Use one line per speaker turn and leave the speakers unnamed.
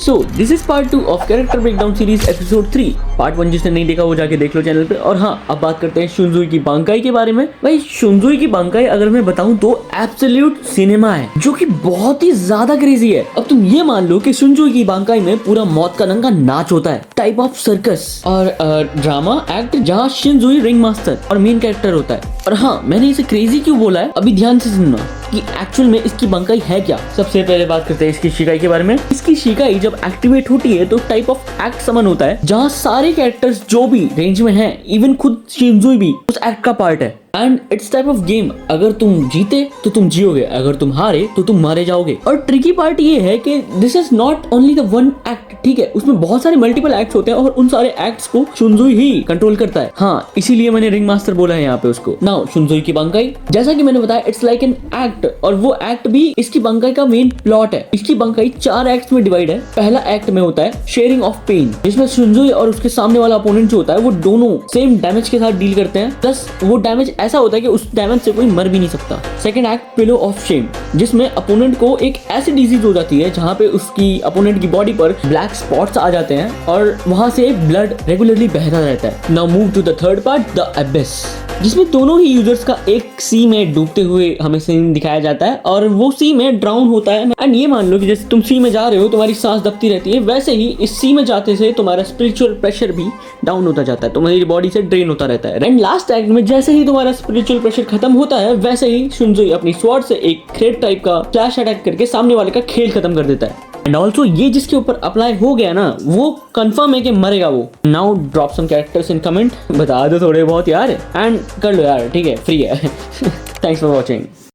So this is part 2 of character breakdown series episode 3। Part 1 जिसने नहीं देखा वो जाके देख लो चैनल पे। और हाँ, अब बात करते हैं शुनजुई की बांकाई के बारे में। भाई शुनजुई की बांकाई अगर मैं बताऊं तो एब्सोल्यूट सिनेमा है, जो कि बहुत ही ज्यादा क्रेजी है। अब तुम ये मान लो कि शुनजुई की बांकाई में पूरा मौत का रंग का नाच होता है, टाइप ऑफ सर्कस और ड्रामा एक्ट, जहाँ शिनजुई रिंग मास्टर और मेन कैरेक्टर होता है। और हाँ, मैंने इसे क्रेजी क्यों बोला है अभी ध्यान से सुनना कि एक्चुअल में इसकी बंकाई है क्या। सबसे पहले बात करते हैं इसकी शिकाई के बारे में। इसकी शिकाई जब एक्टिवेट होती है तो टाइप ऑफ एक्ट समन होता है, जहाँ सारे कैरेक्टर्स जो भी रेंज में हैं, इवन खुद शिनजुई भी उस एक्ट का पार्ट है। And it's type of game, अगर तुम जीते तो तुम जियोगे, अगर तुम हारे तो तुम मारे जाओगे। और ट्रिकी पार्ट ये है कि this is not only the one act, ठीक है, उसमें बहुत सारे मल्टीपल एक्ट्स होते हैं और उन सारे एक्ट्स को शुनजुई ही कंट्रोल करता है। हाँ, इसीलिए मैंने रिंग मास्टर बोला है यहाँ पे उसको। नाउ शुनजुई की बंकाई, जैसा कि मैंने बताया, इट्स लाइक एन एक्ट, और वो एक्ट भी इसकी बंकाई का मेन प्लॉट है। इसकी बंकाई 4 एक्ट्स में डिवाइड है। पहला एक्ट में होता है शेयरिंग ऑफ पेन, जिसमें शुनजुई और उसके सामने वाला अपोनेंट जो होता है वो दोनों सेम डैमेज के साथ डील करते हैं, प्लस वो डैमेज ऐसा होता है कि उस डैमेज से कोई मर भी नहीं सकता। Second act pillow of shame, जिसमें अपोनेंट को एक ऐसी डिजीज हो जाती है जहाँ पे उसकी अपोनेंट की बॉडी पर ब्लैक स्पॉट्स आ जाते हैं और वहां से ब्लड रेगुलरली बहता रहता है। Now move to the third part, the abyss, जिसमें दोनों ही यूजर्स का एक सी में डूबते हुए हमें सीन दिखाया जाता है और वो सी में ड्राउन होता है। एंड ये मान लो कि जैसे तुम सी में जा रहे हो, तुम्हारी सांस दबती रहती है, वैसे ही इस सी में जाते से तुम्हारा स्पिरिचुअल प्रेशर भी डाउन होता जाता है, तुम्हारी बॉडी से ड्रेन होता रहता है। एंड लास्ट एक्ट में जैसे ही तुम्हारा स्पिरिचुअल प्रेशर खत्म होता है, वैसे ही शुनजुई अपनी स्वॉर्ड से एक थ्रेड टाइप का फ्लैश अटैक करके सामने वाले का खेल खत्म कर देता है। एंड ऑल्सो ये जिसके ऊपर अप्लाई हो गया ना, वो कंफर्म है कि मरेगा वो। Now drop some characters in comment, बता दो थोड़े बहुत यार, एंड कर लो यार, ठीक है, फ्री है। Thanks for watching.